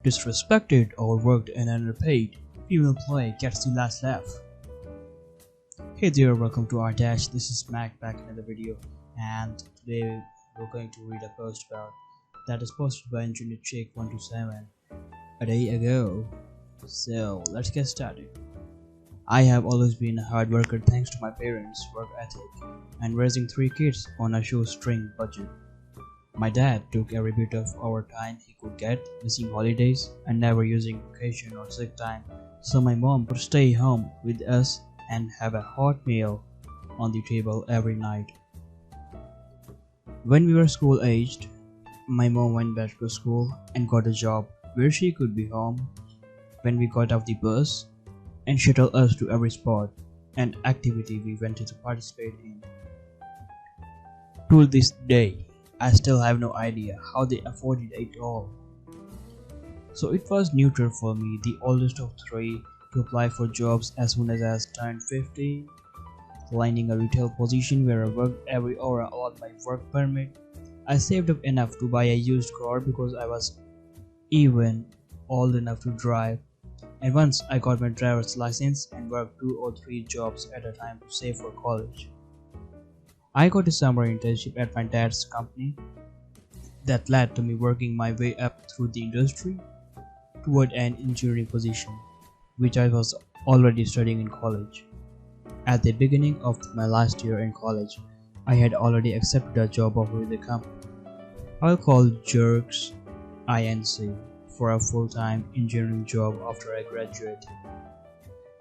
Disrespected, overworked, and underpaid, female employee gets the last laugh. Hey there, welcome to our dash. This is Mac back in another video, and today we're going to read a post about that is posted by Internet Chick 127 a day ago. So let's get started. I have always been a hard worker thanks to my parents' work ethic and raising 3 kids on a shoestring budget. My dad took every bit of overtime he could get, missing holidays and never using vacation or sick time, so my mom could stay home with us and have a hot meal on the table every night. When we were school aged, my mom went back to school and got a job where she could be home when we got off the bus and shuttle us to every sport and activity we wanted to participate in. To this day, I still have no idea how they afforded it all. So it was neutral for me, the oldest of three, to apply for jobs as soon as I turned 15, landing a retail position where I worked every hour on my work permit. I saved up enough to buy a used car because I was even old enough to drive, and once I got my driver's license and worked 2 or 3 jobs at a time to save for college. I got a summer internship at my dad's company that led to me working my way up through the industry toward an engineering position, which I was already studying in college. At the beginning of my last year in college, I had already accepted a job offer with the company I'll call Jerks Inc. for a full-time engineering job after I graduated.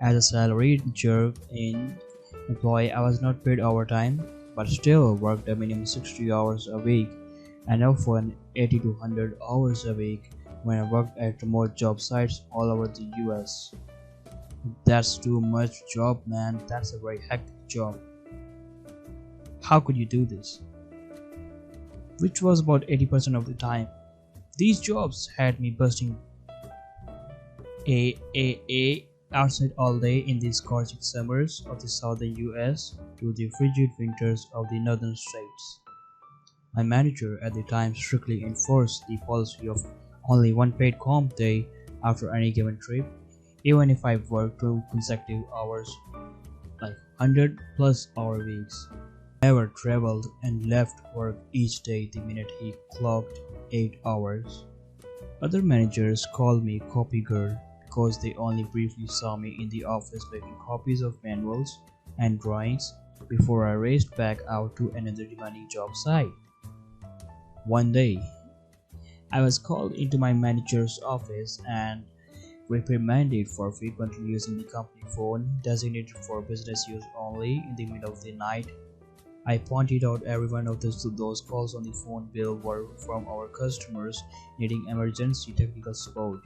As a salaried Jerk Inc. employee, I was not paid overtime, but still worked a minimum 60 hours a week and now for an 80 to 100 hours a week when I worked at remote job sites all over the US. That's too much job, man. That's a very hectic job. How could you do this? Which was about 80% of the time. These jobs had me busting a outside all day in the scorching summers of the southern US to the frigid winters of the northern states. My manager at the time strictly enforced the policy of only one paid comp day after any given trip, even if I worked 2 consecutive hours, like 100 plus hour weeks. I never traveled and left work each day the minute he clocked 8 hours. Other managers called me copy girl because they only briefly saw me in the office making copies of manuals and drawings before I raced back out to another demanding job site. One day, I was called into my manager's office and reprimanded for frequently using the company phone designated for business use only in the middle of the night. I pointed out every one of those calls on the phone bill were from our customers needing emergency technical support.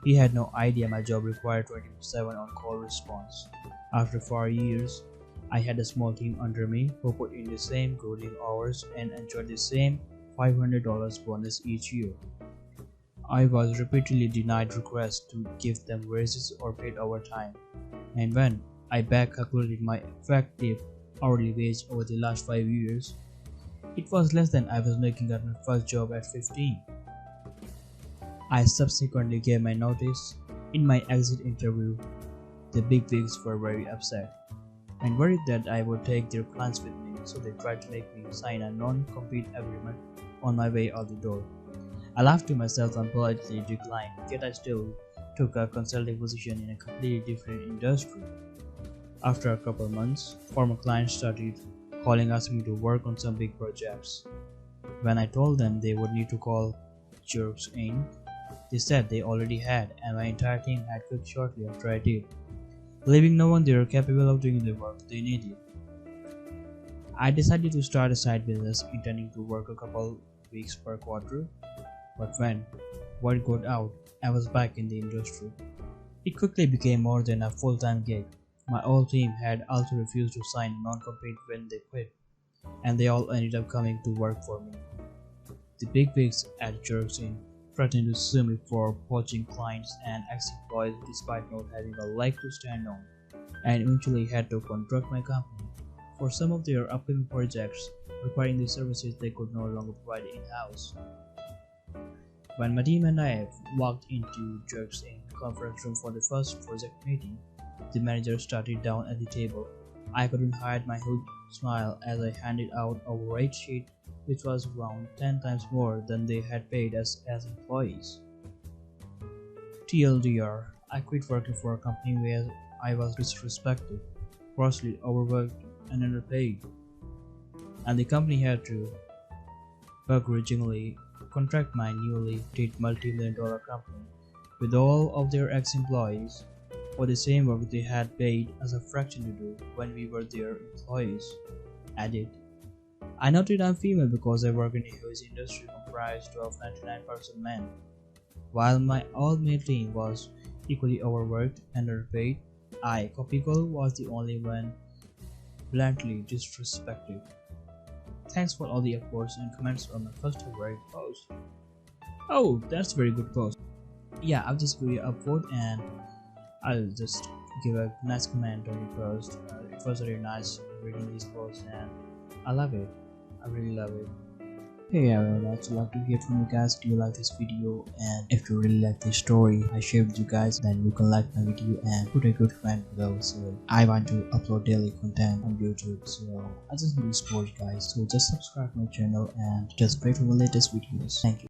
He had no idea my job required 24/7 on-call response. After 4 years, I had a small team under me who put in the same grueling hours and enjoyed the same $500 bonus each year. I was repeatedly denied requests to give them raises or paid overtime, and when I back calculated my effective hourly wage over the last 5 years, it was less than I was making at my first job at 15. I subsequently gave my notice. In my exit interview, the bigwigs were very upset and worried that I would take their clients with me, so they tried to make me sign a non-compete agreement on my way out the door. I laughed to myself and politely declined, yet I still took a consulting position in a completely different industry. After a couple of months, former clients started calling asking me to work on some big projects. When I told them they would need to call Jerks Inc., they said they already had, and my entire team had quit shortly after I did, leaving no one there capable of doing the work they needed. I decided to start a side business, intending to work a couple weeks per quarter, but when word got out, I was back in the industry. It quickly became more than a full-time gig. My old team had also refused to sign a non-compete when they quit, and they all ended up coming to work for me. The bigwigs at Jerks Inc. threatened to sue me for poaching clients and ex-employees despite not having a leg to stand on, and eventually had to contract my company for some of their upcoming projects requiring the services they could no longer provide in-house. When my team and I walked into Jerks in conference room for the first project meeting, the manager started down at the table. I couldn't hide my huge smile as I handed out a rate sheet which was around 10 times more than they had paid us as employees. TLDR, I quit working for a company where I was disrespected, grossly overworked and underpaid, and the company had to begrudgingly contract my newly created multi-million-dollar company with all of their ex-employees for the same work they had paid us a fraction to do when we were their employees. Added, I noted I'm female because I work in a huge industry comprised of 99% men. While my all-male team was equally overworked and underpaid, I, Copyco, was the only one bluntly disrespected. Thanks for all the upvotes and comments on my first ever post. Oh, that's a very good post. Yeah, I'll just give you a upvote and I'll just give a nice comment on your post. It was very nice reading these posts and I love it. I really love it. Hey, I would also like to hear from you guys. Do you like this video? And if you really like this story I shared with you guys, then you can like my video and put a good comment below. So I want to upload daily content on YouTube, so I just need to support you guys. So just subscribe to my channel and just wait for my latest videos. Thank you.